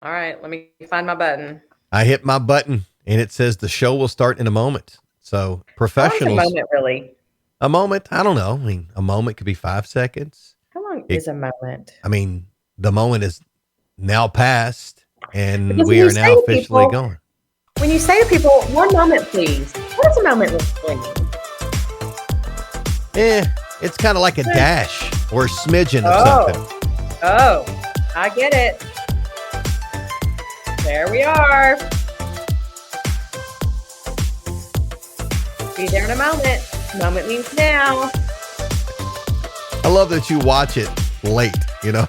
All right, let me find my button. I hit my button and it says the show will start in a moment. So How long's a professionals, moment, really? a moment, I don't know. I mean, a moment could be 5 seconds. How long It, is a moment? I mean, the moment is now past and Because we are now officially going. when you say to people, 1 moment, please. What is a moment really? It's kind of like a dash or a smidgen of Oh, something. oh, I get it. There we are. Be there in a moment. Moment means now. I love that you watch it late, you know?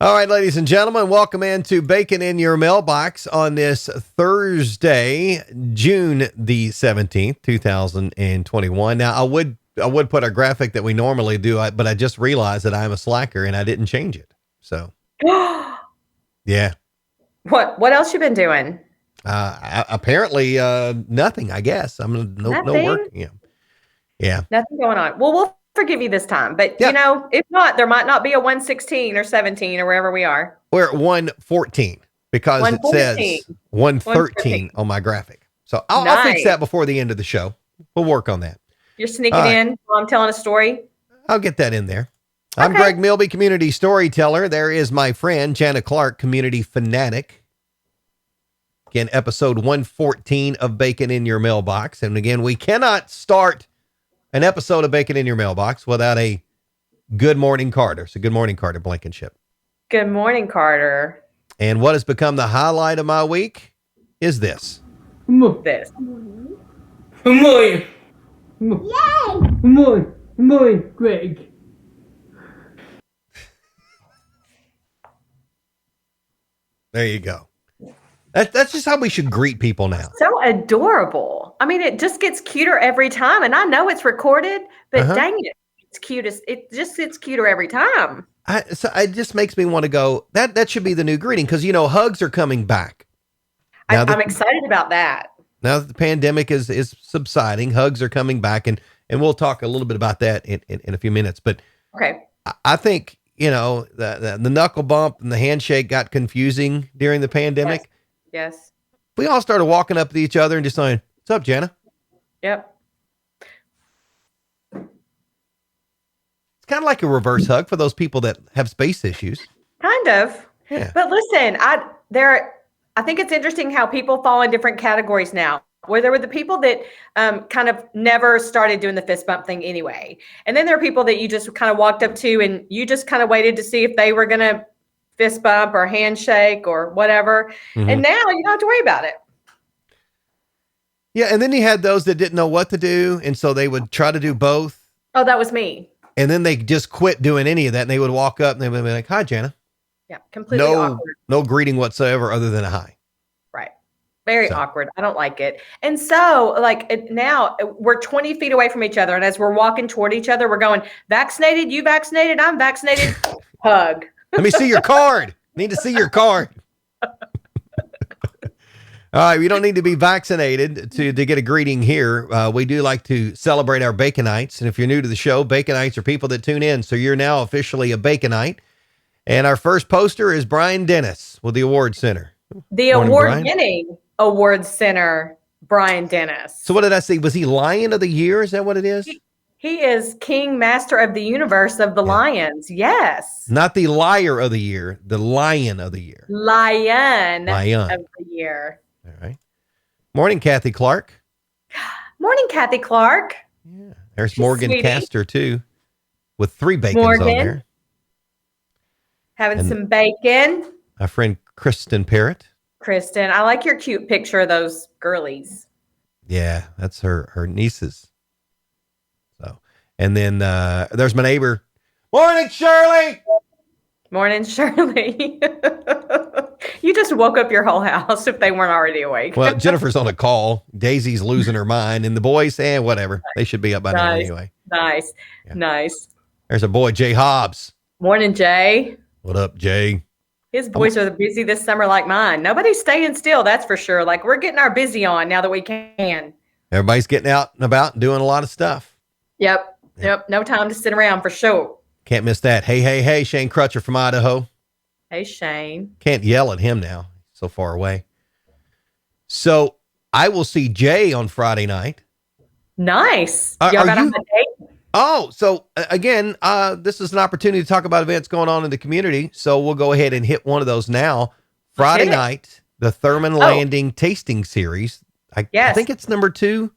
All right, ladies and gentlemen, welcome into Bacon in Your Mailbox on this Thursday, June the 17th, 2021. Now, I would put a graphic that we normally do, but I just realized that I'm a slacker and I didn't change it. So, yeah. What else you been doing? Apparently, nothing, I guess. No work. Nothing? Yeah. Yeah. Nothing going on. Well, we'll forgive you this time, but Yeah. if not, there might not be a 116 or 17 or wherever we are. We're at 114 because it 114. says 113 on my graphic. So I'll fix that before the end of the show. We'll work on that. You're sneaking in while I'm telling a story? I'll get that in there. I'm Greg Milby, community storyteller. There is my friend, Jana Clark, community fanatic. Again, episode 114 of Bacon in Your Mailbox. And again, we cannot start an episode of Bacon in Your Mailbox without a Good Morning Carter. So good morning, Carter Blankenship. Good morning, Carter. And what has become the highlight of my week is this. This. Good morning. Yay! Good morning, Greg. There you go. That's just how we should greet people now. So adorable. I mean, it just gets cuter every time. And I know it's recorded, but dang it, it's cutest. It just gets cuter every time. So it just makes me want to go, that should be the new greeting because, hugs are coming back. I'm excited about that. Now that the pandemic is subsiding, hugs are coming back. And we'll talk a little bit about that in a few minutes. But I think, the knuckle bump and the handshake got confusing during the pandemic. Yes. We all started walking up to each other and just saying, "What's up, Jana?" Yep. It's kind of like a reverse hug for those people that have space issues. Kind of. Yeah. But listen, I think it's interesting how people fall in different categories now. Where there were the people that kind of never started doing the fist bump thing anyway. And then there are people that you just kind of walked up to and you just kind of waited to see if they were going to fist bump or handshake or whatever. Mm-hmm. And now you don't have to worry about it. Yeah. And then you had those that didn't know what to do. And so they would try to do both. Oh, that was me. And then they just quit doing any of that. And they would walk up and they would be like, "Hi, Jana." Yeah. Completely awkward. No greeting whatsoever other than a hi. Right. Very awkward. I don't like it. And so now we're 20 feet away from each other. And as we're walking toward each other, we're going, vaccinated, you vaccinated, I'm vaccinated, hug. Let me see your card. Need to see your card. All right. You don't need to be vaccinated to get a greeting here. We do like to celebrate our Baconites. And if you're new to the show, Baconites are people that tune in. So you're now officially a Baconite. And our first poster is Brian Dennis with the Award Center. The award-winning Award Center, Brian Dennis. So what did I see? Was he Lion of the Year? Is that what it is? He is King Master of the Universe of the Lions. Yes. Not the Liar of the Year, the Lion of the Year. Lion of the Year. All right. Morning, Kathy Clark. Morning, Kathy Clark. Yeah. There's Morgan Castor, too, with 3 bacons on there. Having some bacon. My friend Kristen Parrett. Kristen, I like your cute picture of those girlies. Yeah, that's her nieces. So, and then there's my neighbor. Morning, Shirley. Morning, Shirley. You just woke up your whole house if they weren't already awake. Well, Jennifer's on a call. Daisy's losing her mind. And the boys, whatever. They should be up by now anyway. Nice. Yeah. Nice. There's a boy, Jay Hobbs. Morning, Jay. What up, Jay? His boys are busy this summer like mine. Nobody's staying still, that's for sure. Like, we're getting our busy on now that we can. Everybody's getting out and about and doing a lot of stuff. Yep. No time to sit around for sure. Can't miss that. Hey, Shane Crutcher from Idaho. Hey, Shane. Can't yell at him now. So far away. So I will see Jay on Friday night. Nice. Are Y'all got you- a date? Oh, so again, this is an opportunity to talk about events going on in the community. So we'll go ahead and hit one of those now. Friday night, the Thurman Landing Tasting Series. I think it's number 2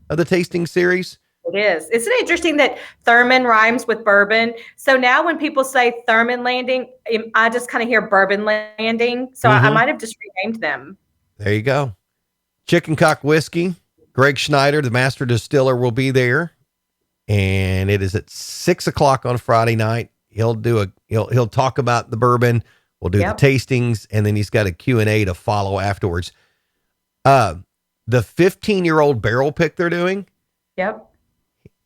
of the tasting series. It is. Isn't it interesting that Thurman rhymes with bourbon? So now when people say Thurman Landing, I just kind of hear Bourbon Landing. So I might have just renamed them. There you go. Chicken Cock Whiskey. Greg Schneider, the master distiller, will be there. And it is at 6:00 on Friday night. He'll talk about the bourbon. We'll do the tastings, and then he's got a Q&A to follow afterwards. The 15-year-old barrel pick they're doing. Yep.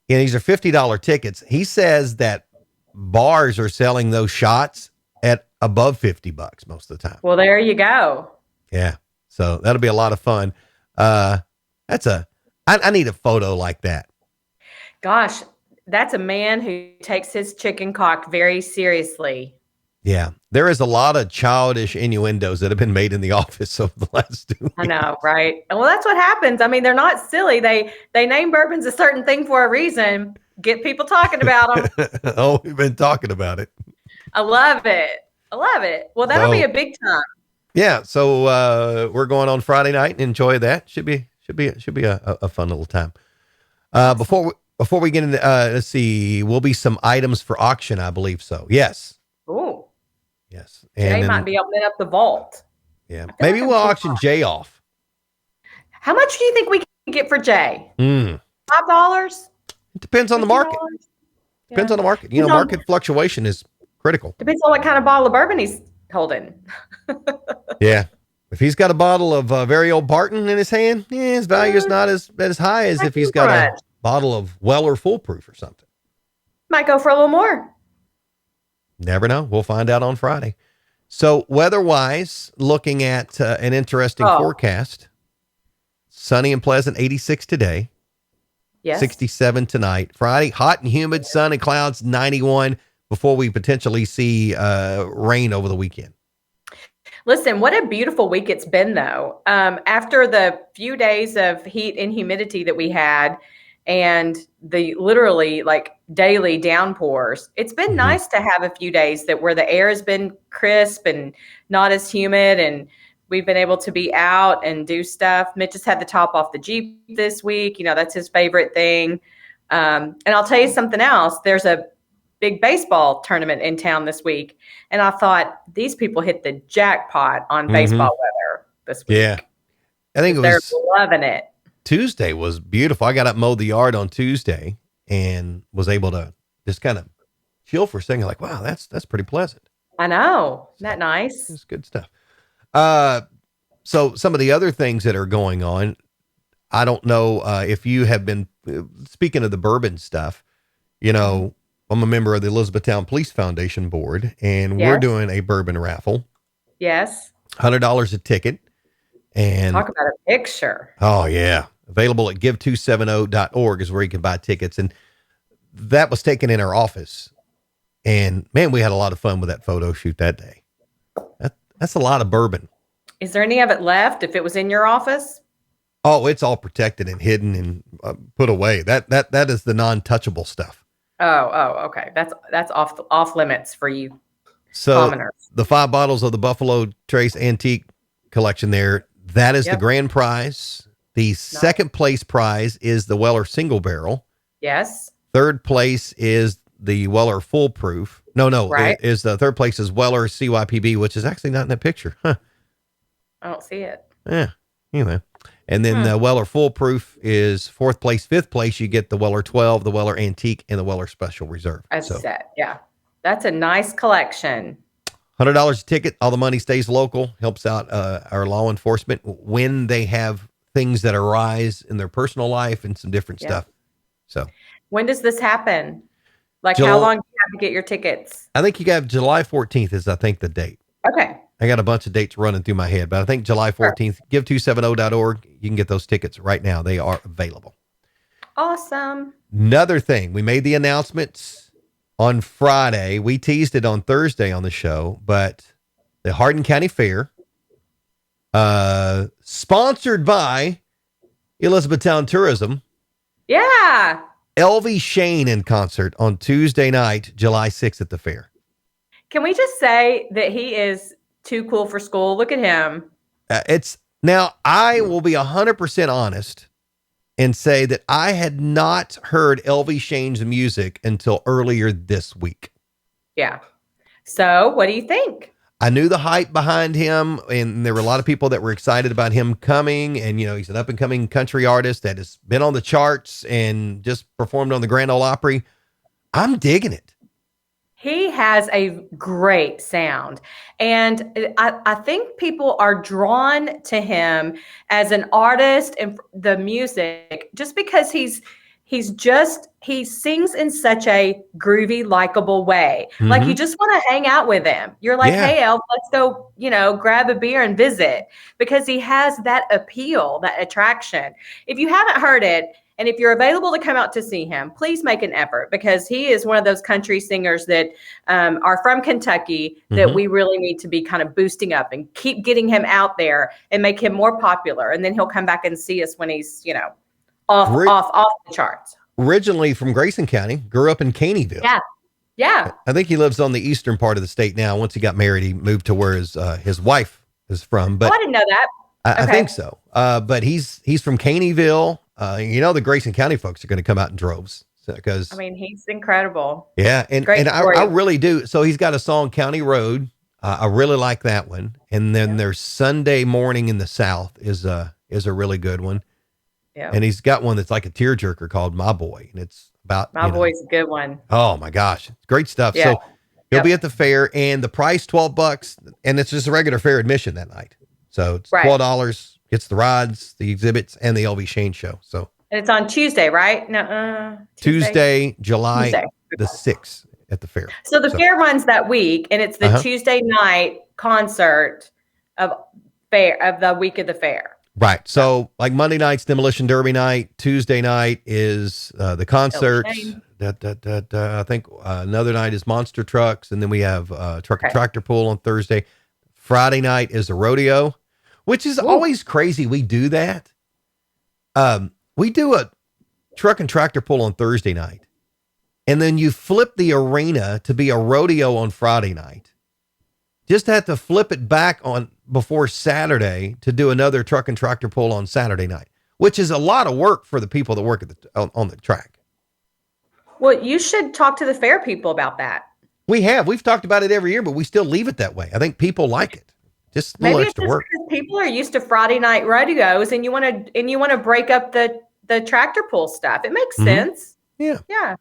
And these are $50 tickets. He says that bars are selling those shots at above $50 most of the time. Well, there you go. Yeah. So that'll be a lot of fun. I need a photo like that. Gosh, that's a man who takes his chicken cock very seriously. Yeah. There is a lot of childish innuendos that have been made in the office over the last 2 weeks. I know, right? Well, that's what happens. I mean, they're not silly. They name bourbons a certain thing for a reason. Get people talking about them. Oh, we've been talking about it. I love it. Well, that'll be a big time. Yeah. So we're going on Friday night and enjoy that. Should be a fun little time. Before we get into, let's see, will be some items for auction, I believe so. Yes. Ooh. Yes. Jay And might be opening up the vault. Yeah. Maybe we'll auction Jay off. How much do you think we can get for Jay? $5? It depends on the market. Depends on the market. You know, market fluctuation is critical. Depends on what kind of bottle of bourbon he's holding. Yeah. If he's got a bottle of very old Barton in his hand, his value is not as high as if he's got a bottle of Weller Foolproof or something. Might go for a little more. Never know. We'll find out on Friday. So weather-wise, looking at an interesting forecast. Sunny and pleasant, 86 today. Yes. 67 tonight. Friday, hot and humid, sun and clouds, 91, before we potentially see rain over the weekend. Listen, what a beautiful week it's been, though. After the few days of heat and humidity that we had and the literally like daily downpours, it's been nice to have a few days where the air has been crisp and not as humid, and we've been able to be out and do stuff. Mitch has had the top off the Jeep this week. You know, that's his favorite thing. And I'll tell you something else. There's a big baseball tournament in town this week. And I thought these people hit the jackpot on baseball weather this week. Yeah. I think they're loving it. Tuesday was beautiful. I got up, mowed the yard on Tuesday and was able to just kind of chill for a second. Like, wow, that's pretty pleasant. I know. Isn't that nice? It's good stuff. So some of the other things that are going on, I don't know if you have been, speaking of the bourbon stuff, you know, I'm a member of the Elizabethtown Police Foundation board, and we're doing a bourbon raffle. Yes. $100 a ticket. And talk about a picture. Oh yeah. Available at give270.org is where you can buy tickets. And that was taken in our office, and man, we had a lot of fun with that photo shoot that day. That's a lot of bourbon. Is there any of it left if it was in your office? Oh, it's all protected and hidden and put away. That is the non-touchable stuff. Oh, okay. That's off limits for you. So commoners. The 5 bottles of the Buffalo Trace Antique collection there, that is the grand prize. The second place prize is the Weller Single Barrel. Yes. Third place is the Weller Foolproof. No. Right. Is the third place is Weller CYPB, which is actually not in that picture. Huh. I don't see it. Yeah. Anyway. And then the Weller Foolproof is 4th place. 5th place, you get the Weller 12, the Weller Antique, and the Weller Special Reserve. Yeah. That's a nice collection. $100 a ticket. All the money stays local. Helps out our law enforcement when they have things that arise in their personal life and some different stuff. So when does this happen? Like how long do you have to get your tickets? I think you got July 14th is, I think, the date. Okay. I got a bunch of dates running through my head, but I think July 14th, give270.org. You can get those tickets right now. They are available. Awesome. Another thing, we made the announcements on Friday. We teased it on Thursday on the show, but the Hardin County Fair, sponsored by Elizabethtown Tourism. Yeah. LV Shane in concert on Tuesday night, July 6th at the fair. Can we just say that he is too cool for school? Look at him. Now I will be 100% honest and say that I had not heard LV Shane's music until earlier this week. Yeah. So what do you think? I knew the hype behind him, and there were a lot of people that were excited about him coming. And, he's an up and coming country artist that has been on the charts and just performed on the Grand Ole Opry. I'm digging it. He has a great sound. And I think people are drawn to him as an artist and the music just because he sings in such a groovy, likable way. Mm-hmm. Like you just want to hang out with him. You're like, Yeah. Hey, Elf, let's go, grab a beer and visit, because he has that appeal, that attraction. If you haven't heard it, and if you're available to come out to see him, please make an effort, because he is one of those country singers that are from Kentucky that Mm-hmm. we really need to be kind of boosting up and keep getting him out there and make him more popular. And then he'll come back and see us when he's, off the charts. Originally from Grayson County, grew up in Caneyville. Yeah. Yeah. I think he lives on the eastern part of the state now. Once he got married, he moved to where his wife is from. But I didn't know that. I think so. But he's from Caneyville. The Grayson County folks are going to come out in droves because he's incredible. Yeah, and I really do. So he's got a song, County Road. I really like that one. And then there's Sunday Morning in the South is a really good one. Yeah. And he's got one that's like a tearjerker called My Boy, and it's about My Boy's a good one. Oh my gosh, it's great stuff. Yeah. So he'll be at the fair, and the price $12, and it's just a regular fair admission that night. So it's $12. Gets the rides, the exhibits, and the LV Shane show. So and it's on Tuesday, right? No, Tuesday, July the 6th at the fair. So the fair runs that week, and it's the Tuesday night concert of the week of the fair. Right. So like Monday night's Demolition Derby night. Tuesday night is the concert. I think another night is Monster Trucks. And then we have Truck and Tractor Pull on Thursday. Friday night is a rodeo, which is always crazy. We do that. We do a Truck and Tractor Pull on Thursday night. And then you flip the arena to be a rodeo on Friday night. Just have to flip it back on before Saturday to do another Truck and Tractor Pull on Saturday night, which is a lot of work for the people that work at on the track. Well, you should talk to the fair people about that. We've talked about it every year, but we still leave it that way. I think people like it. Just a little extra work. Because people are used to Friday night rodeos, and you want to break up the tractor pull stuff. It makes sense. Yeah. Yeah.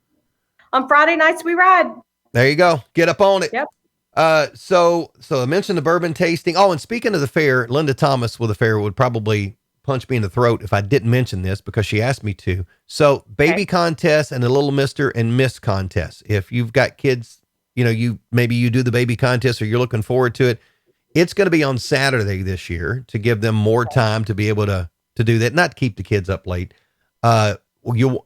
On Friday nights we ride. There you go. Get up on it. Yep. So I mentioned the bourbon tasting. Oh, and speaking of the fair, Linda Thomas with the fair would probably punch me in the throat if I didn't mention this, because she asked me to. So baby contest and a little Mr. and Miss contest. If you've got kids, you do the baby contest or you're looking forward to it. It's going to be on Saturday this year to give them more time to be able to do that, not keep the kids up late. You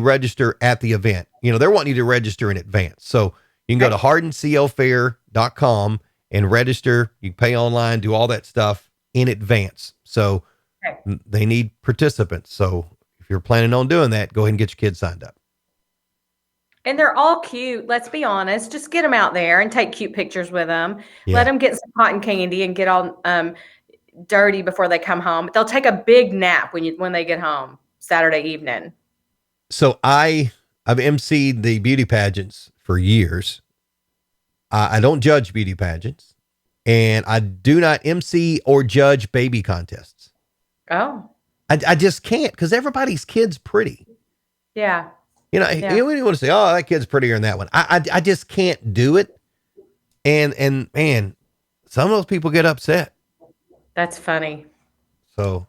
register at the event. They're wanting you to register in advance. So you can go to hardincofair.com and register. You can pay online, do all that stuff in advance. So they need participants. So if you're planning on doing that, go ahead and get your kids signed up. And they're all cute. Let's be honest. Just get them out there and take cute pictures with them. Yeah. Let them get some cotton candy and get all dirty before they come home. They'll take a big nap when they get home Saturday evening. So I've emceed the beauty pageants for years. I don't judge beauty pageants, and I do not MC or judge baby contests. Oh, I just can't, because everybody's kid's pretty. Yeah. You want to say, oh, that kid's prettier than that one. I just can't do it. And man, some of those people get upset. That's funny. So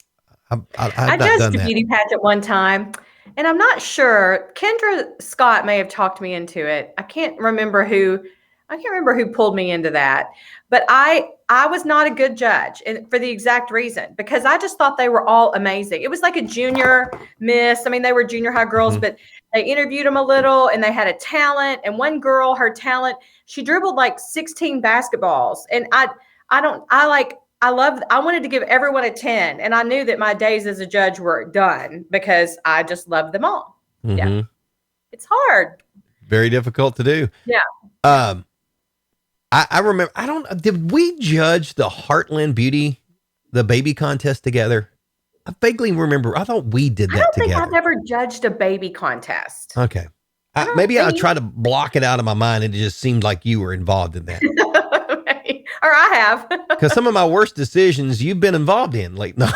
I judged a beauty pageant one time, and I'm not sure. Kendra Scott may have talked me into it. I can't remember who. I can't remember who pulled me into that, but I was not a good judge, and for the exact reason, because I just thought they were all amazing. It was like a junior miss. I mean, they were junior high girls, but they interviewed them a little, and they had a talent. And one girl, her talent, she dribbled like 16 basketballs, and I wanted to give everyone a 10, and I knew that my days as a judge were done because I just loved them all. Yeah, it's hard. Very difficult to do. Yeah. I remember, did we judge the Heartland Beauty, the baby contest together? I vaguely remember. I thought we did that together. I don't think I've ever judged a baby contest. Okay. Maybe I tried to block it out of my mind, and it just seemed like you were involved in that. Or I have. Because some of my worst decisions you've been involved in. Like, no.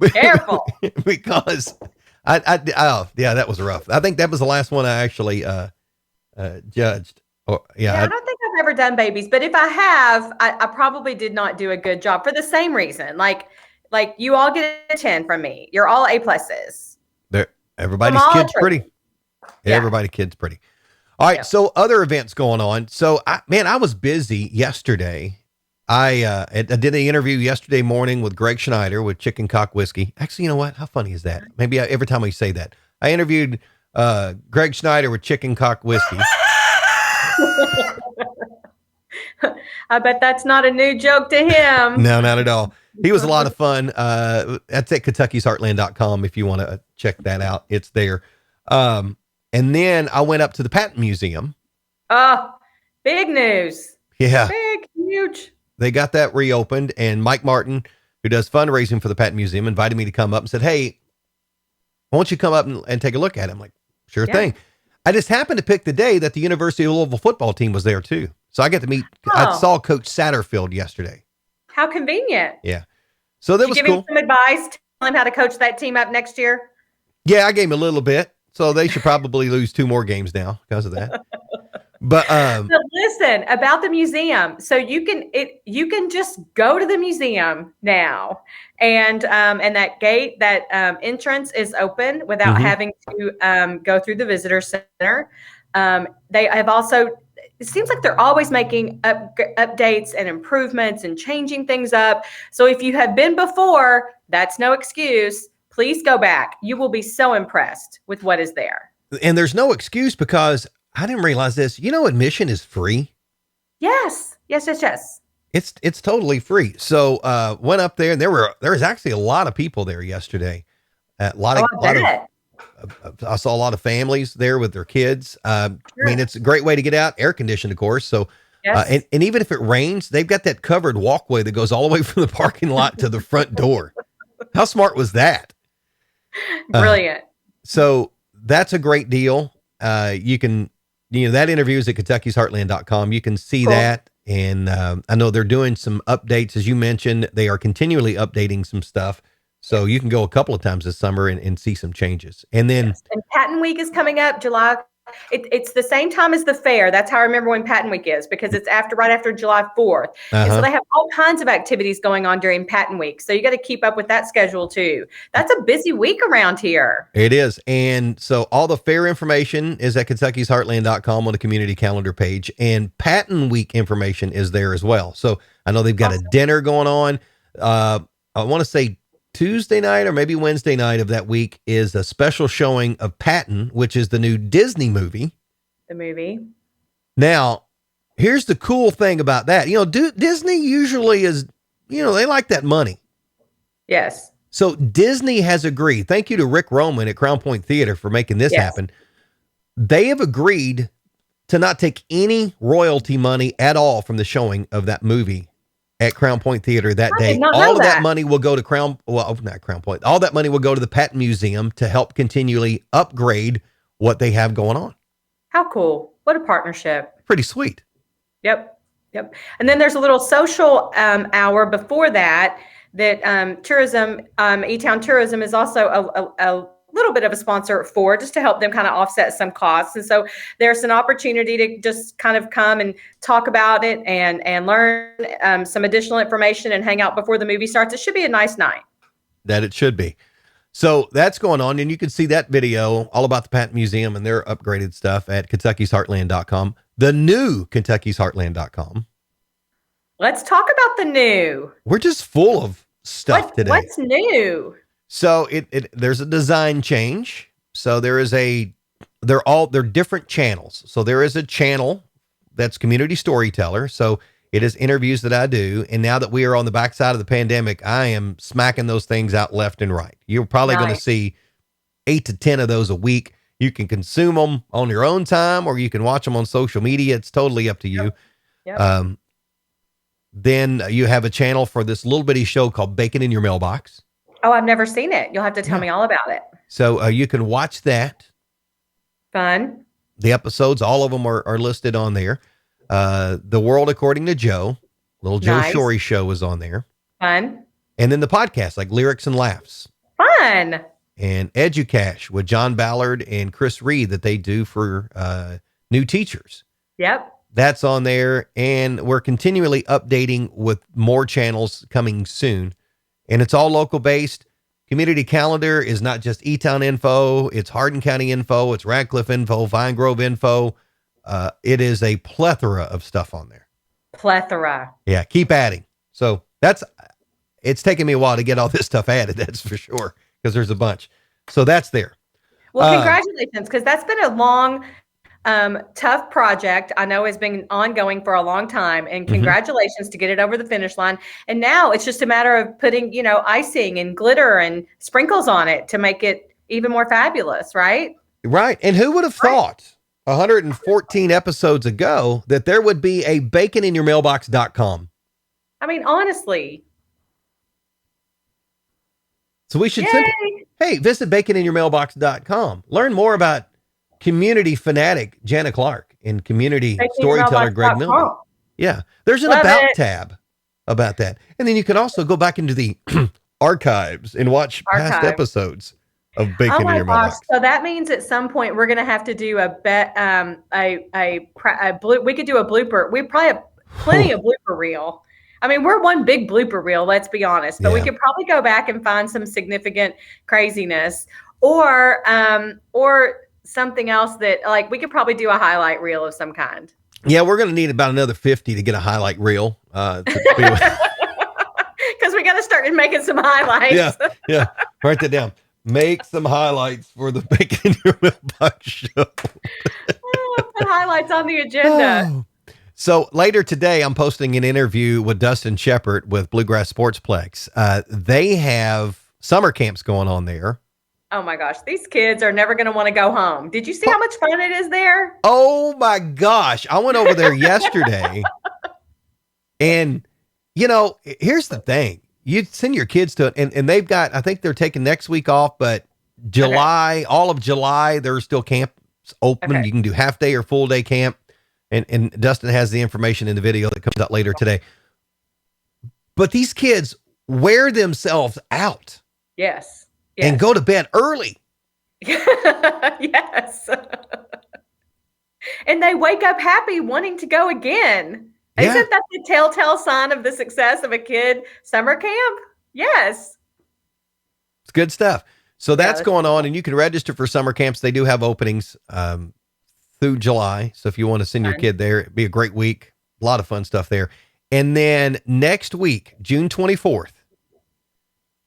Careful. Because that was rough. I think that was the last one I actually judged. I don't think I've ever done babies, but if I have, I probably did not do a good job for the same reason. Like you all get a 10 from me. You're all A pluses. Everybody's kid's pretty. Yeah. Everybody's kid's pretty. All right. Yeah. So other events going on. So I was busy yesterday. I did an interview yesterday morning with Greg Schneider with Chicken Cock Whiskey. Actually, you know what? How funny is that? Maybe every time we say that, I interviewed Greg Schneider with Chicken Cock Whiskey. I bet that's not a new joke to him. No, not at all. He was a lot of fun. That's at Kentucky'sHeartland.com. If you want to check that out, it's there. And then I went up to the Patent Museum. Oh, big news. Yeah. Big, huge. They got that reopened, and Mike Martin, who does fundraising for the Patent Museum, invited me to come up and said, "Hey, why don't you come up and take a look at it?" I'm like, sure thing. I just happened to pick the day that the University of Louisville football team was there too. So I got to meet, I saw Coach Satterfield yesterday. How convenient. Yeah. So that was cool. Give him some advice, tell him how to coach that team up next year. Yeah, I gave him a little bit. So they should probably lose 2 more games now because of that. But so listen about the museum. So you can just go to the museum now, and that gate, that entrance is open without having to go through the visitor center. They have also. It seems like they're always making updates and improvements and changing things up. So if you have been before, that's no excuse. Please go back. You will be so impressed with what is there. And there's no excuse because I didn't realize this. You know, admission is free. Yes. It's totally free. So went up there, and there was actually a lot of people there yesterday. I saw a lot of families there with their kids. Sure. I mean, it's a great way to get out, air conditioned, of course. So, and even if it rains, they've got that covered walkway that goes all the way from the parking lot to the front door. How smart was that? Brilliant. So that's a great deal. You can, that interview is at Kentucky'sHeartland.com. You can see that. And I know they're doing some updates. As you mentioned, they are continually updating some stuff. So you can go a couple of times this summer and see some changes. And then and Patent Week is coming up July. It's the same time as the fair. That's how I remember when Patent Week is, because it's right after July 4th. And so they have all kinds of activities going on during Patent Week. So you got to keep up with that schedule too. That's a busy week around here. It is. And so all the fair information is at Kentucky'sHeartland.com on the community calendar page, and Patent Week information is there as well. So I know they've got a dinner going on. I want to say Tuesday night or maybe Wednesday night of that week is a special showing of Patton, which is the new Disney movie. The movie. Now, here's the cool thing about that. Disney usually is, they like that money. Yes. So Disney has agreed. Thank you to Rick Roman at Crown Point Theater for making this happen. They have agreed to not take any royalty money at all from the showing of that movie at Crown Point Theater that day. All of that money will go to not Crown Point. All that money will go to the Patent Museum to help continually upgrade what they have going on. How cool. What a partnership. Pretty sweet. Yep. And then there's a little social hour before that tourism, E-Town Tourism is also a little bit of a sponsor for, just to help them kind of offset some costs. And so there's an opportunity to just kind of come and talk about it and learn some additional information and hang out before the movie starts. It should be a nice night. That it should be. So that's going on. And you can see that video all about the Patent Museum and their upgraded stuff at Kentucky'sHeartland.com, the new Kentucky'sHeartland.com. Let's talk about the new. We're just full of stuff today. What's new? So there's a design change. So they're different channels. So there is a channel that's Community Storyteller. So it is interviews that I do. And now that we are on the backside of the pandemic, I am smacking those things out left and right. You're probably going to see 8 to 10 of those a week. You can consume them on your own time, or you can watch them on social media. It's totally up to you. Yep. Then you have a channel for this little bitty show called Bacon in Your Mailbox. Oh, I've never seen it. You'll have to tell me all about it. So you can watch that. Fun. The episodes, all of them are listed on there. The World According to Joe, little Joe Shorey show is on there. Fun. And then the podcast, like Lyrics and Laughs. Fun. And Educash with John Ballard and Chris Reed that they do for new teachers. Yep. That's on there. And we're continually updating with more channels coming soon. And it's all local based. Community calendar is not just E-Town info. It's Hardin County info. It's Radcliffe info, Vine Grove info. It is a plethora of stuff on there. Plethora. Yeah. Keep adding. So it's taken me a while to get all this stuff added. That's for sure. Because there's a bunch. So that's there. Well, congratulations. Because that's been a long, tough project. I know has been ongoing for a long time, and congratulations to get it over the finish line. And now it's just a matter of putting, icing and glitter and sprinkles on it to make it even more fabulous. Right. Right. And who would have thought 114 episodes ago that there would be a baconinyourmailbox.com? I mean, honestly. So we should visit baconinyourmailbox.com. Learn more about community fanatic Jana Clark and community storyteller Greg Milby. Yeah. There's an tab about that. And then you can also go back into the archives and watch past episodes of Bacon in Your Mailbox. So that means at some point we're going to have to do we could do a blooper. We probably have plenty of blooper reel. I mean, we're one big blooper reel, let's be honest, but we could probably go back and find some significant craziness or something else that, like, we could probably do a highlight reel of some kind. Yeah, we're going to need about another 50 to get a highlight reel. Because we got to start making some highlights. Yeah. Write that down. Make some highlights for the Bacon in Your Mailbox show. Put highlights on the agenda. Oh. So later today, I'm posting an interview with Dustin Shepard with Bluegrass Sportsplex. They have summer camps going on there. Oh my gosh, these kids are never going to want to go home. Did you see how much fun it is there? Oh my gosh. I went over there yesterday. And, here's the thing. You send your kids to it, and they've got, I think they're taking next week off, but all of July, there's still camps open. You can do half day or full day camp. And Dustin has the information in the video that comes out later today. But these kids wear themselves out. Yes. And go to bed early. Yes. And they wake up happy, wanting to go again. Yeah. Isn't that the telltale sign of the success of a kid summer camp? Yes. It's good stuff. So that's going on, and you can register for summer camps. They do have openings through July. So if you want to send your kid there, it'd be a great week. A lot of fun stuff there. And then next week, June 24th,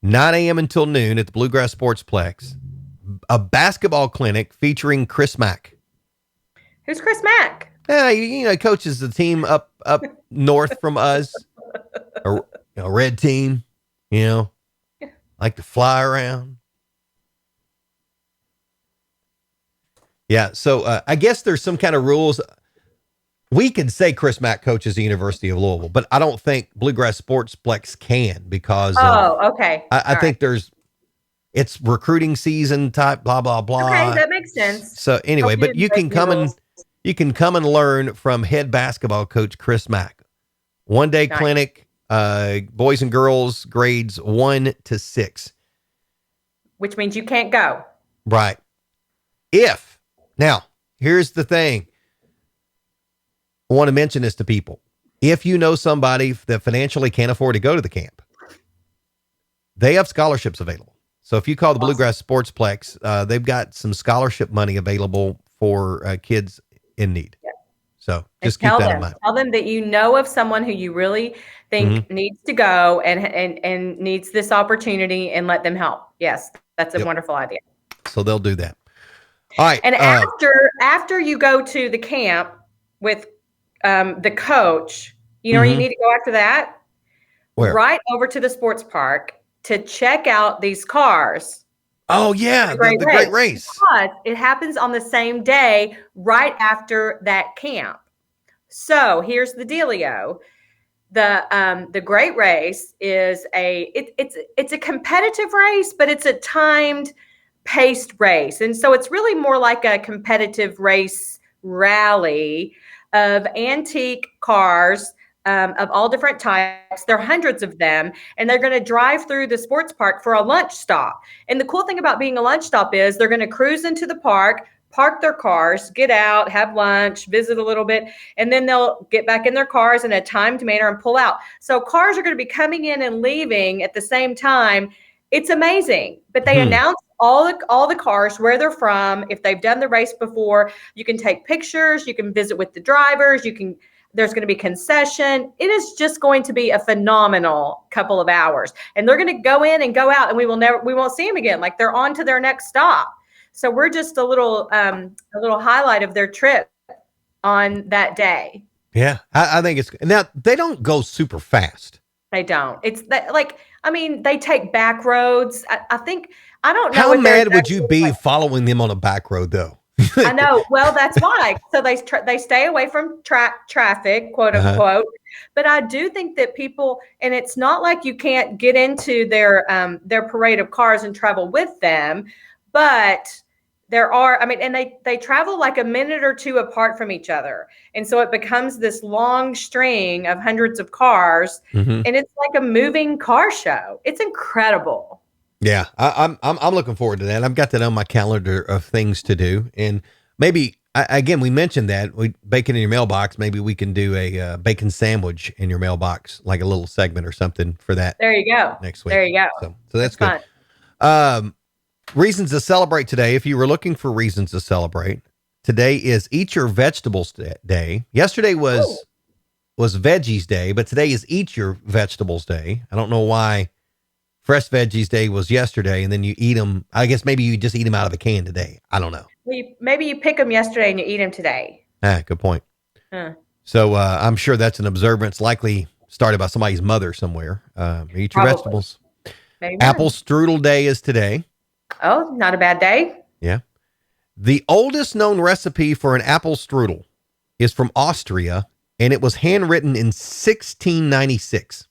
9 a.m. until noon at the Bluegrass Sportsplex, a basketball clinic featuring Chris Mack. Who's Chris Mack? He coaches the team up north from us, a red team, like to fly around. Yeah, so I guess there's some kind of rules. We could say Chris Mack coaches the University of Louisville, but I don't think Bluegrass Sportsplex can because okay. I think it's recruiting season type, blah, blah, blah. Okay, that makes sense. So anyway, but you can come and learn from head basketball coach Chris Mack. One day clinic, boys and girls, grades 1 to 6. Which means you can't go. Right. Now, here's the thing. I want to mention this to people. If you know somebody that financially can't afford to go to the camp, they have scholarships available. So if you call the Bluegrass Sportsplex, they've got some scholarship money available for kids in need. Yeah. So just keep that in mind. Tell them that you know of someone who you really think needs to go and needs this opportunity, and let them help. Yes, that's a wonderful idea. So they'll do that. All right. And after you go to the camp with the coach, you know where you need to go after that? Where? Right over to the sports park to check out these cars. Oh, yeah, the great race. Because it happens on the same day right after that camp. So here's the dealio. The great race is it's a competitive race, but it's a timed, paced race. And so it's really more like a competitive race rally of antique cars of all different types. There are hundreds of them, and they're going to drive through the sports park for a lunch stop. And the cool thing about being a lunch stop is they're going to cruise into the park, park their cars, get out, have lunch, visit a little bit, and then they'll get back in their cars in a timed manner and pull out. So cars are going to be coming in and leaving at the same time. It's amazing. But they announce all the cars, where they're from. If they've done the race before, you can take pictures, you can visit with the drivers, there's going to be concession. It is just going to be a phenomenal couple of hours. And they're going to go in and go out, and we won't see them again. Like, they're on to their next stop. So we're just a little highlight of their trip on that day. Yeah, I think it's now they don't go super fast. They don't. It's that, like, I mean, they take back roads. I think, I don't know. How mad would you be following them on a back road, though? I know. Well, that's why. So they stay away from traffic, quote unquote. But I do think that people, and it's not like you can't get into their parade of cars and travel with them, but there are, I mean, and they travel like a minute or two apart from each other. And so it becomes this long string of hundreds of cars, and it's like a moving car show. It's incredible. Yeah, I'm looking forward to that. I've got that on my calendar of things to do, and maybe again we mentioned that bacon in your mailbox. Maybe we can do a bacon sandwich in your mailbox, like a little segment or something for that. There you go. Next week. There you go. So that's good. Fun. Reasons to celebrate today. If you were looking for reasons to celebrate, today is Eat Your Vegetables Day. Yesterday was Veggies Day, but today is Eat Your Vegetables Day. I don't know why Fresh Veggies Day was yesterday, and then you eat them. I guess maybe you just eat them out of a can today. I don't know. Well, maybe you pick them yesterday and you eat them today. Good point. So I'm sure that's an observance likely started by somebody's mother somewhere. Eat your vegetables. Maybe. Apple Strudel Day is today. Oh, not a bad day. Yeah. The oldest known recipe for an apple strudel is from Austria, and it was handwritten in 1696.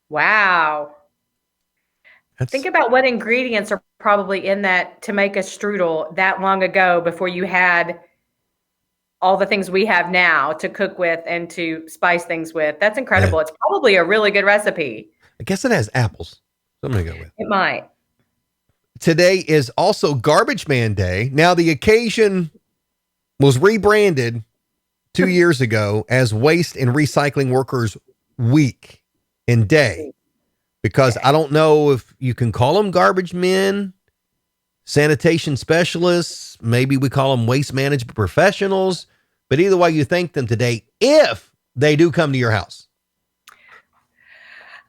Wow. Think about what ingredients are probably in that to make a strudel that long ago, before you had all the things we have now to cook with and to spice things with. That's incredible. Yeah. It's probably a really good recipe. I guess it has apples. So I'm going to go with. It might. Today is also Garbage Man Day. Now, the occasion was rebranded 2 years ago as Waste and Recycling Workers Week and Day, because I don't know if you can call them garbage men, sanitation specialists, maybe we call them waste management professionals, but either way, you thank them today if they do come to your house.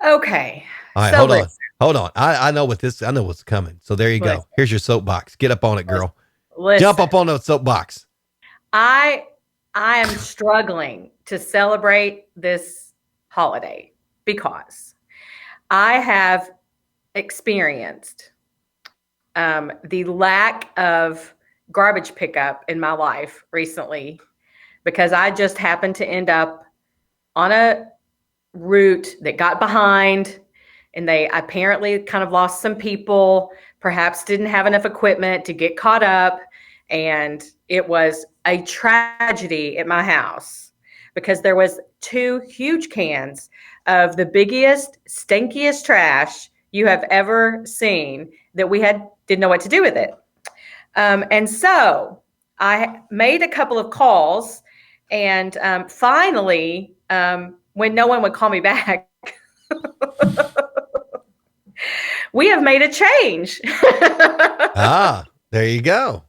Okay. All right, hold on. I know I know what's coming. So there you go. Here's your soapbox. Get up on it, girl. Jump up on the soapbox. I am struggling to celebrate this holiday because I have experienced the lack of garbage pickup in my life recently, because I just happened to end up on a route that got behind, and they apparently kind of lost some people, perhaps didn't have enough equipment to get caught up. And it was a tragedy at my house because there was 2 huge cans of the biggest, stinkiest trash you have ever seen that we didn't know what to do with it. And so I made a couple of calls, and finally, when no one would call me back, we have made a change. There you go.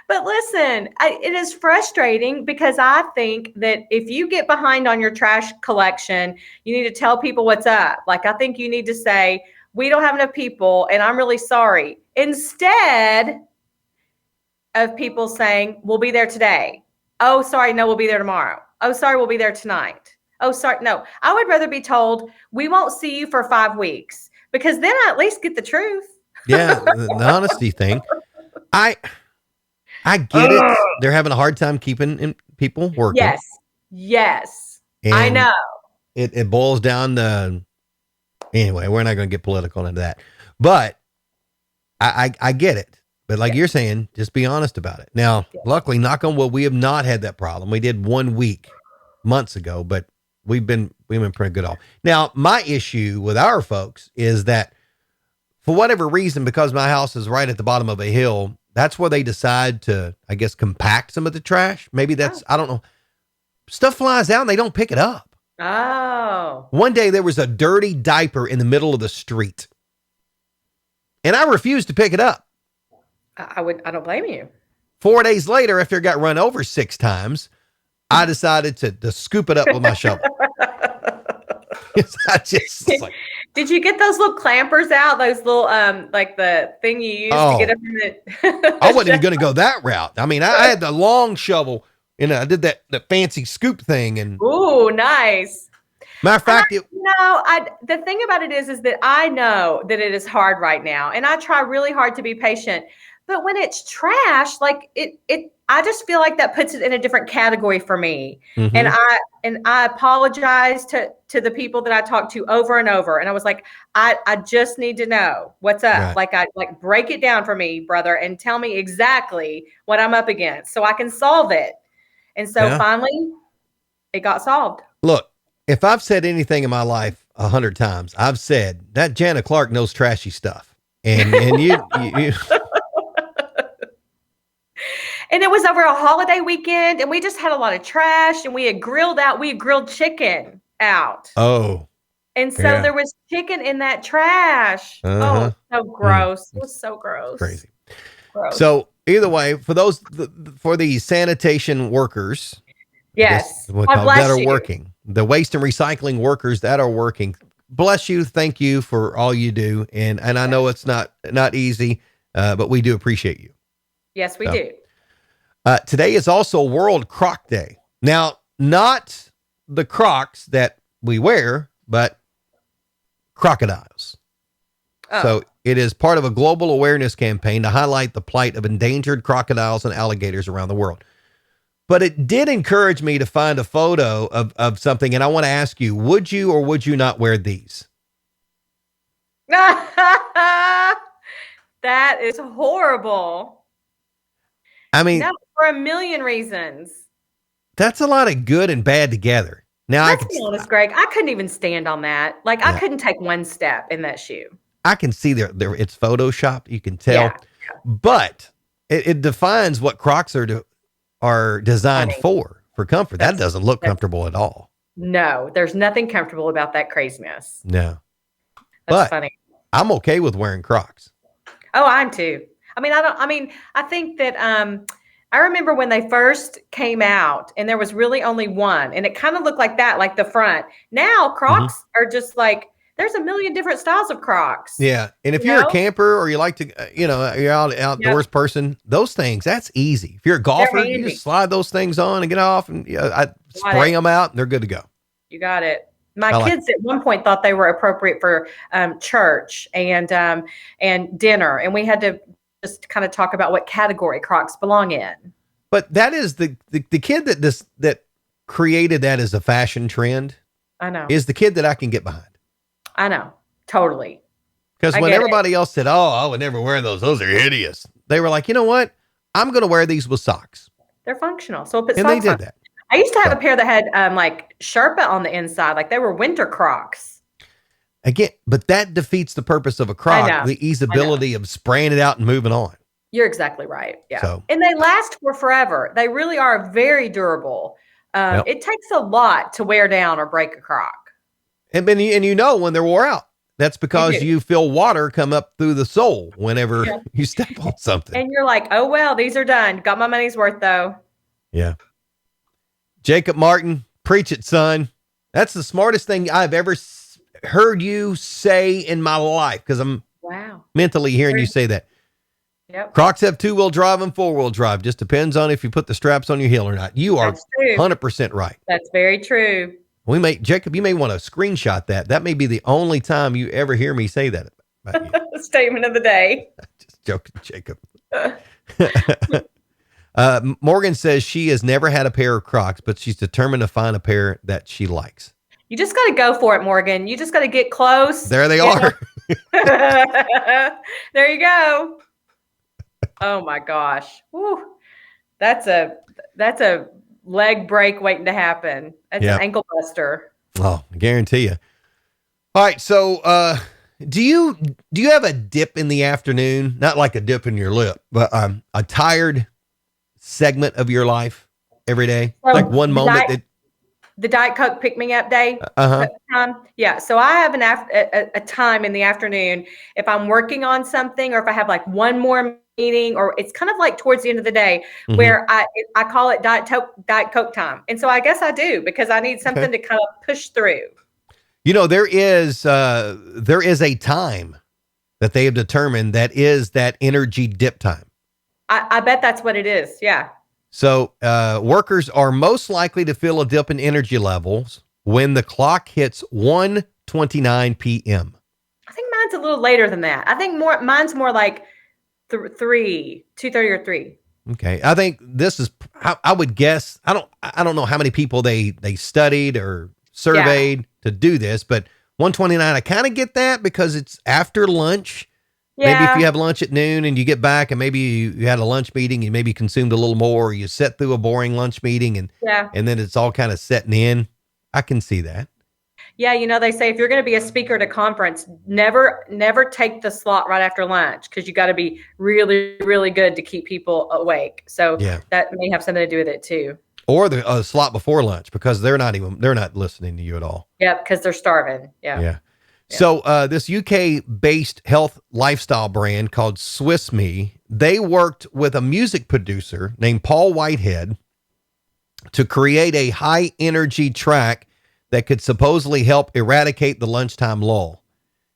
But listen, it is frustrating because I think that if you get behind on your trash collection, you need to tell people what's up. Like, I think you need to say, we don't have enough people and I'm really sorry. Instead of people saying, we'll be there today. Oh, sorry. No, we'll be there tomorrow. Oh, sorry. We'll be there tonight. Oh, sorry. No, I would rather be told we won't see you for 5 weeks, because then I at least get the truth. Yeah. The honesty thing. I get it. They're having a hard time keeping people working. Yes. And I know. It boils down to, anyway, we're not going to get political into that, but I get it. But like you're saying, just be honest about it. Now, luckily, knock on wood, we have not had that problem. We did 1 week months ago, but we've been pretty good off. Now, my issue with our folks is that for whatever reason, because my house is right at the bottom of a hill, that's where they decide to, I guess, compact some of the trash. Maybe that's, I don't know. Stuff flies out and they don't pick it up. Oh. One day there was a dirty diaper in the middle of the street, and I refused to pick it up. I don't blame you. 4 days later, after it got run over 6 times, I decided to scoop it up with my shovel. Did you get those little clampers out? Those little, like the thing you use to get up in the. I wasn't even going to go that route. I mean, I had the long shovel, and I did that fancy scoop thing. And ooh, nice. Matter of fact, the thing about it is that I know that it is hard right now, and I try really hard to be patient. But when it's trash, like I just feel like that puts it in a different category for me. Mm-hmm. And I apologize to the people that I talked to over and over. And I was like, I just need to know what's up. Right. Like break it down for me, brother, and tell me exactly what I'm up against so I can solve it. And so finally it got solved. Look, if I've said anything in my life 100 times, I've said that Jana Clark knows trashy stuff. And you and it was over a holiday weekend, and we just had a lot of trash, and we had grilled chicken out. Oh. And so there was chicken in that trash. Oh, so gross. It was so gross. Crazy. Gross. So either way, for the sanitation workers, yes, that are working, the waste and recycling workers that are working, bless you. Thank you for all you do. And I know it's not easy, but we do appreciate you. Yes, we do. Today is also World Croc Day. Now, not the Crocs that we wear, but crocodiles. Oh. So it is part of a global awareness campaign to highlight the plight of endangered crocodiles and alligators around the world. But it did encourage me to find a photo of something, and I want to ask you, would you or would you not wear these? That is horrible. I mean, no, for a million reasons. That's a lot of good and bad together. Now, let's be honest, Greg, I couldn't even stand on that. Like, I couldn't take one step in that shoe. I can see there it's photoshopped. You can tell, but it defines what Crocs are designed for comfort. That doesn't look comfortable at all. No, there's nothing comfortable about that craziness. No, that's funny. I'm okay with wearing Crocs. Oh, I'm too. I think that, I remember when they first came out and there was really only one, and it kind of looked like that, like the front. Now Crocs are just like, there's a million different styles of Crocs. Yeah. And if you're a camper or you like to, you're outdoors person, those things, that's easy. If you're a golfer, you just slide those things on and get off, and I spray them out and they're good to go. You got it. My kids at one point thought they were appropriate for church and dinner. And we had to just kind of talk about what category Crocs belong in. But that is the kid that created that as a fashion trend. I know. Is the kid that I can get behind. I know. Totally. Because when everybody else said, oh, I would never wear those. Those are hideous. They were like, you know what? I'm going to wear these with socks. They're functional. So if it's and they did that. I used to have a pair that had like Sherpa on the inside. Like they were winter Crocs. Again, but that defeats the purpose of a Croc, the easeability of spraying it out and moving on. You're exactly right. Yeah. And they last for forever. They really are very durable. It takes a lot to wear down or break a Croc. And when they're wore out. That's because you feel water come up through the sole whenever you step on something. And you're like, oh, well, these are done. Got my money's worth, though. Yeah. Jacob Martin, preach it, son. That's the smartest thing I've ever heard you say in my life, because I'm mentally hearing you say that. Yep. Crocs have 2-wheel drive and 4-wheel drive. Just depends on if you put the straps on your heel or not. You are 100% right. That's very true. Jacob, you may want to screenshot that. That may be the only time you ever hear me say that about you. Statement of the day. Just joking, Jacob. Morgan says she has never had a pair of Crocs, but she's determined to find a pair that she likes. You just got to go for it, Morgan. You just got to get close. There they are. There you go. Oh my gosh. Woo. That's a leg break waiting to happen. That's an ankle buster. Oh, I guarantee you. All right. So, do you have a dip in the afternoon? Not like a dip in your lip, but a tired segment of your life every day? So like one moment the Diet Coke pick-me-up day. Yeah. So I have a time in the afternoon if I'm working on something, or if I have like one more meeting, or it's kind of like towards the end of the day where I call it Diet Coke time. And so I guess I do, because I need something to kind of push through. You know, there is a time that they have determined that is that energy dip time. I bet that's what it is. Yeah. So workers are most likely to feel a dip in energy levels when the clock hits 1:29 p.m. I think mine's a little later than that. I think mine's more like 2:30 or 3. Okay. I think this is, I would guess, I don't know how many people they studied or surveyed to do this, but 1:29, I kind of get that because it's after lunch. Yeah. Maybe if you have lunch at noon and you get back and maybe you had a lunch meeting, you maybe consumed a little more, or you sat through a boring lunch meeting and then it's all kind of setting in. I can see that. Yeah. You know, they say if you're going to be a speaker at a conference, never take the slot right after lunch, because you got to be really, really good to keep people awake. So that may have something to do with it too. Or the slot before lunch, because they're not listening to you at all. Yeah. Because they're starving. Yeah. Yeah. So this UK-based health lifestyle brand called Swiss Me, they worked with a music producer named Paul Whitehead to create a high-energy track that could supposedly help eradicate the lunchtime lull.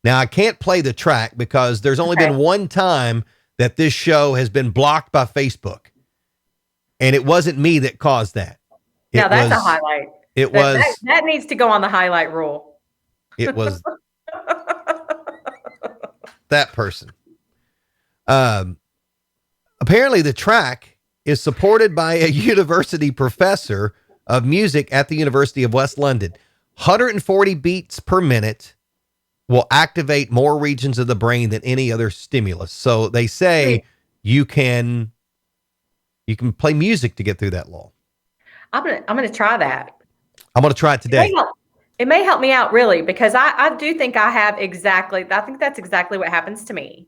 Now, I can't play the track because there's only been one time that this show has been blocked by Facebook, and it wasn't me that caused that. Now, that's a highlight. That needs to go on the highlight rule. It was... that person. Apparently the track is supported by a university professor of music at the University of West London. 140 beats per minute will activate more regions of the brain than any other stimulus. So they say you can play music to get through that lull. I'm gonna try that. I'm gonna try it today. It may help me out, really, because I do think I think that's exactly what happens to me.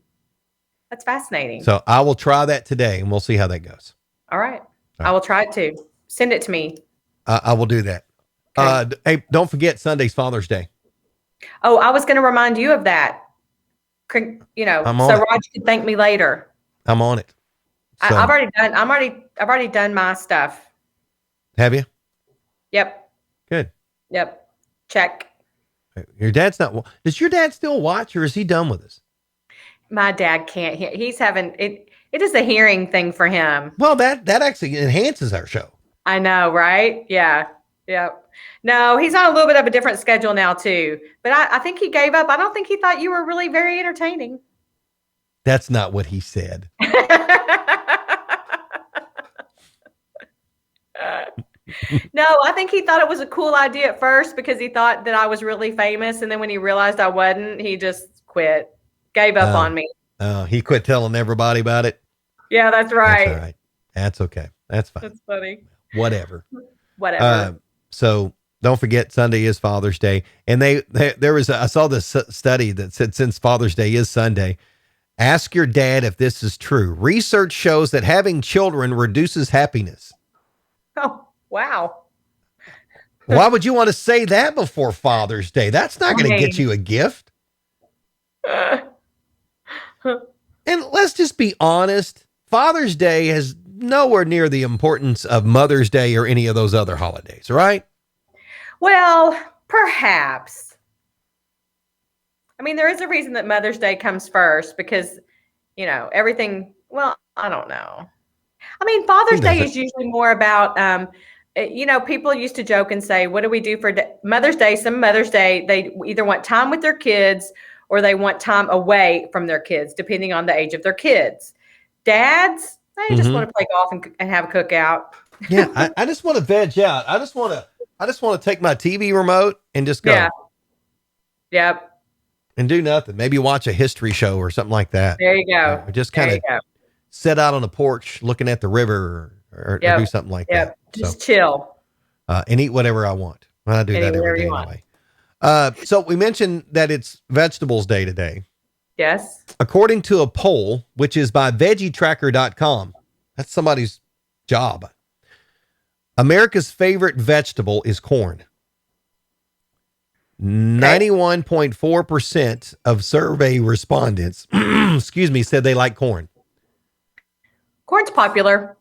That's fascinating. So I will try that today and we'll see how that goes. All right. I will try it too. Send it to me. I will do that. Okay. Hey, don't forget Sunday's Father's Day. Oh, I was going to remind you of that. You know, so Roger can thank me later. I'm on it. So, I've already done my stuff. Have you? Yep. Good. Yep. Check. Your dad's not. Does your dad still watch, or is he done with us? My dad can't hear. He's having it. It is a hearing thing for him. Well, that actually enhances our show. I know, right? Yeah. Yep. No, he's on a little bit of a different schedule now too. But I think he gave up. I don't think he thought you were really very entertaining. That's not what he said. No, I think he thought it was a cool idea at first because he thought that I was really famous. And then when he realized I wasn't, he just quit, gave up on me. Oh, he quit telling everybody about it. Yeah, that's right. That's all right. That's okay. That's fine. That's funny. Whatever. So don't forget Sunday is Father's Day. And I saw this study that said since Father's Day is Sunday, ask your dad if this is true. Research shows that having children reduces happiness. Oh, wow. Why would you want to say that before Father's Day? That's not going to get you a gift. And let's just be honest. Father's Day has nowhere near the importance of Mother's Day or any of those other holidays, right? Well, perhaps. I mean, there is a reason that Mother's Day comes first because, everything. Well, I don't know. I mean, Father's Day is usually more about, people used to joke and say, what do we do for Mother's Day? Some Mother's Day, they either want time with their kids or they want time away from their kids, depending on the age of their kids. Dads, they just want to play golf and have a cookout. Yeah, I just want to veg out. I just want to take my TV remote and just go. Yeah. Yep. And do nothing. Maybe watch a history show or something like that. There you go. Or just kind of sit out on the porch looking at the river or do something like that. Just chill. And eat whatever I want. Well, I do that every day anyway. So we mentioned that it's Vegetables Day today. Yes. According to a poll, which is by veggietracker.com, that's somebody's job. America's favorite vegetable is corn. 91.4% of survey respondents, said they like corn. Corn's popular.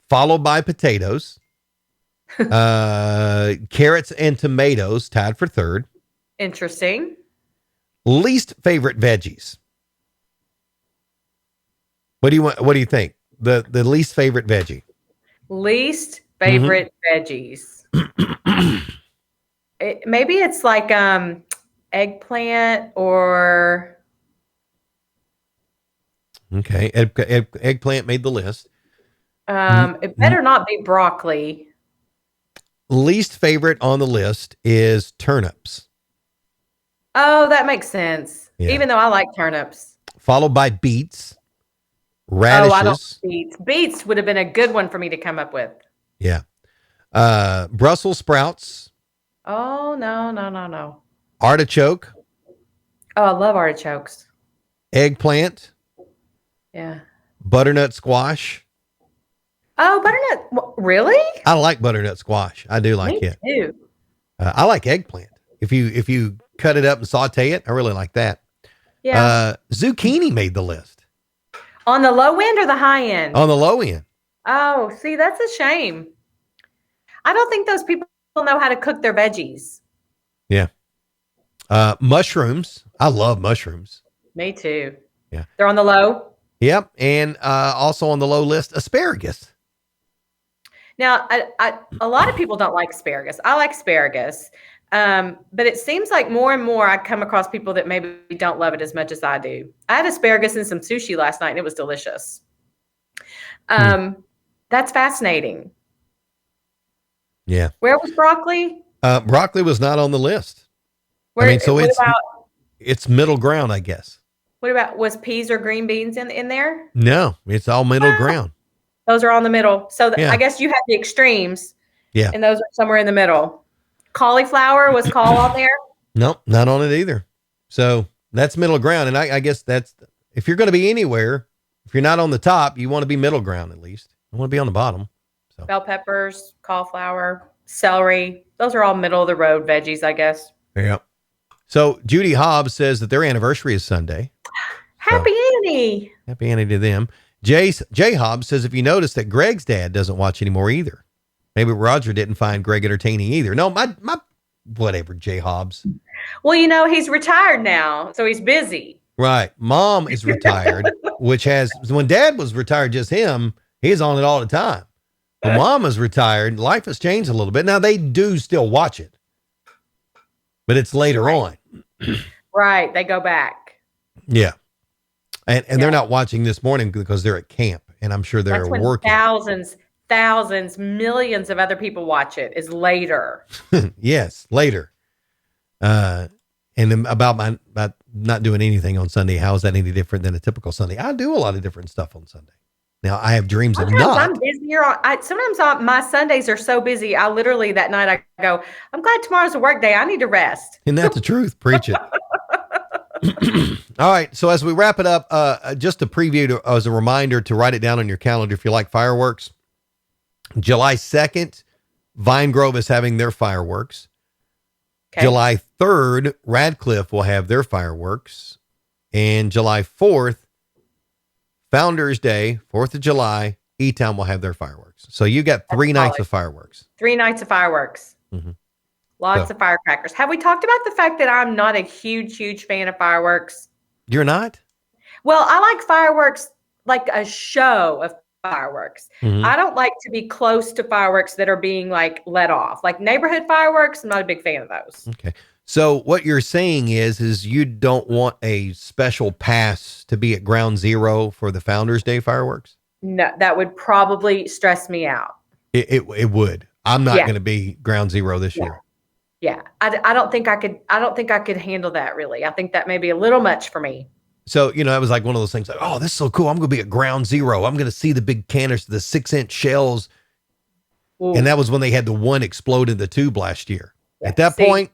Followed by potatoes, carrots and tomatoes tied for third. Interesting. Least favorite veggies. What do you think? The least favorite veggie. Least favorite veggies. Maybe it's like eggplant or. Okay, eggplant made the list. It better not be broccoli. Least favorite on the list is turnips. Oh, that makes sense. Yeah. Even though I like turnips. Followed by beets, radishes. Oh, I don't like beets. Beets would have been a good one for me to come up with. Yeah. Brussels sprouts. Oh, no. Artichoke. Oh, I love artichokes. Eggplant. Yeah. Butternut squash. Oh, butternut. Really? I like butternut squash. I do like it. Me too. I like eggplant. If you cut it up and saute it, I really like that. Yeah. Zucchini made the list. On the low end or the high end? On the low end. Oh, see, that's a shame. I don't think those people know how to cook their veggies. Yeah. Mushrooms. I love mushrooms. Me too. Yeah. They're on the low. Yep. And also on the low list, asparagus. Now, a lot of people don't like asparagus. I like asparagus. But it seems like more and more I come across people that maybe don't love it as much as I do. I had asparagus in some sushi last night and it was delicious. That's fascinating. Yeah. Where was broccoli? Broccoli was not on the list. It's middle ground, I guess. What about, was peas or green beans in there? No, it's all middle ground. Those are on the middle. So I guess you have the extremes. Yeah. And those are somewhere in the middle. Cauliflower, was call on there? Nope, not on it either. So that's middle ground. And I guess that's, if you're going to be anywhere, if you're not on the top, you want to be middle ground at least. You want to be on the bottom. So Bell peppers, cauliflower, celery. Those are all middle of the road veggies, I guess. Yeah. So Judy Hobbs says that their anniversary is Sunday. Happy Annie. Happy Annie to them. Jay Hobbs says, if you notice that Greg's dad doesn't watch anymore either. Maybe Roger didn't find Greg entertaining either. No, my whatever, Jay Hobbs. Well, he's retired now, so he's busy. Right. Mom is retired, which has, when dad was retired, just him, he's on it all the time. But mom is retired. Life has changed a little bit. Now they do still watch it, but it's later on. Right. They go back. Yeah. And they're not watching this morning because they're at camp, and I'm sure they're working. Thousands, millions of other people watch it is later. Yes, later. And about not doing anything on Sunday. How is that any different than a typical Sunday? I do a lot of different stuff on Sunday. Now I have dreams of not. I'm busier. Sometimes my Sundays are so busy. I literally that night I go, I'm glad tomorrow's a work day. I need to rest. And that's the truth. Preach it. All right. So as we wrap it up, just a preview as a reminder to write it down on your calendar if you like fireworks. July 2nd, Vine Grove is having their fireworks. Okay. July 3rd, Radcliffe will have their fireworks. And July 4th, Founders Day, 4th of July, E-Town will have their fireworks. So you got 3 nights of fireworks. 3 nights of fireworks. Mhm. Lots of firecrackers. Have we talked about the fact that I'm not a huge fan of fireworks? You're not? Well, I like fireworks, like a show of fireworks. Mhm. I don't like to be close to fireworks that are being like let off. Like neighborhood fireworks, I'm not a big fan of those. Okay. So what you're saying is you don't want a special pass to be at ground zero for the Founders Day fireworks? No, that would probably stress me out. It would. I'm not Yeah. going to be ground zero this year. Yeah. I don't think I could handle that really. I think that may be a little much for me. So, you know, it was like one of those things like, oh, this is so cool. I'm going to be at ground zero. I'm going to see the big canister, the 6-inch shells. Ooh. And that was when they had the one explode in the tube last year. Yeah. At that See? point.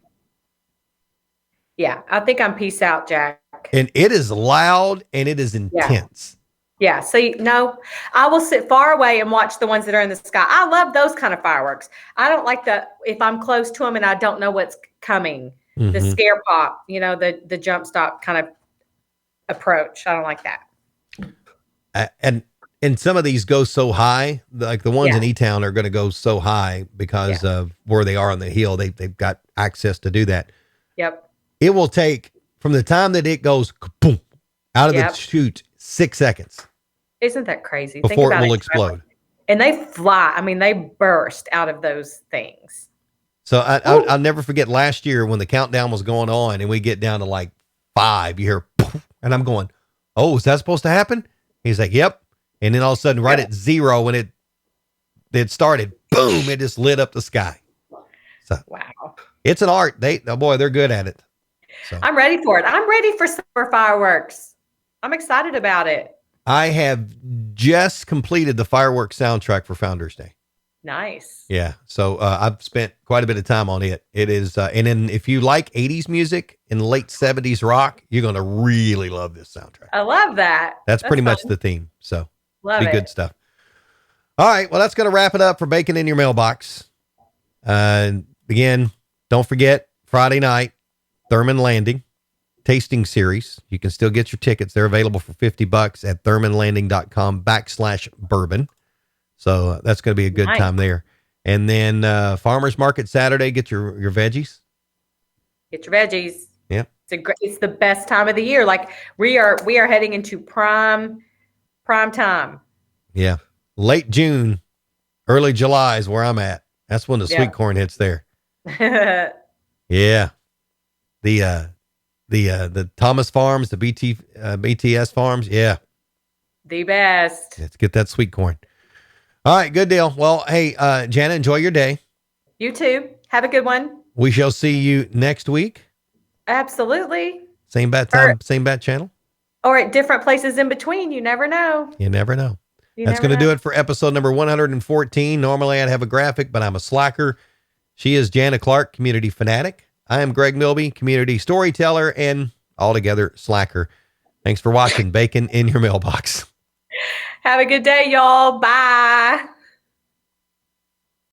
Yeah. I think I'm peace out, Jack. And it is loud and it is intense. Yeah. So, no, I will sit far away and watch the ones that are in the sky. I love those kind of fireworks. I don't like if I'm close to them and I don't know what's coming, the scare pop, you know, the jump stop kind of approach. I don't like that. And some of these go so high, like the ones in E-Town are going to go so high because of where they are on the hill. They've got access to do that. Yep. It will take from the time that it goes boom out of the chute 6 seconds. Isn't that crazy? Before it will explode. And they fly. I mean, they burst out of those things. So I'll never forget last year when the countdown was going on and we get down to like 5, you hear, poof, and I'm going, oh, is that supposed to happen? He's like, yep. And then all of a sudden, right at 0, when it started, boom, it just lit up the sky. So wow. It's an art. They're good at it. So I'm ready for it. I'm ready for summer fireworks. I'm excited about it. I have just completed the fireworks soundtrack for Founders Day. Nice. Yeah. So I've spent quite a bit of time on it. It is, and then if you like 80s music and late 70s rock, you're going to really love this soundtrack. I love that. That's pretty much the theme. So love be it. Good stuff. All right. Well, that's going to wrap it up for Bacon in Your Mailbox. Again, don't forget Friday night, Thurman Landing tasting series. You can still get your tickets. They're available for $50 at thurmanlanding.com/bourbon. So that's going to be a good time there. And then Farmers Market Saturday, get your veggies. Get your veggies. Yeah. It's the best time of the year. Like we are heading into prime time. Yeah. Late June, early July is where I'm at. That's when the sweet corn hits there. Yeah. The Thomas Farms, the BTS farms. Yeah. The best. Let's get that sweet corn. All right. Good deal. Well, hey, Jana, enjoy your day. You too. Have a good one. We shall see you next week. Absolutely. Same bat time, same bat channel. Or at different places in between. You never know. You never know. That's going to do it for episode number 114. Normally I'd have a graphic, but I'm a slacker. She is Jana Clark, community fanatic. I am Greg Milby, community storyteller and altogether slacker. Thanks for watching Bacon in Your Mailbox. Have a good day, y'all. Bye.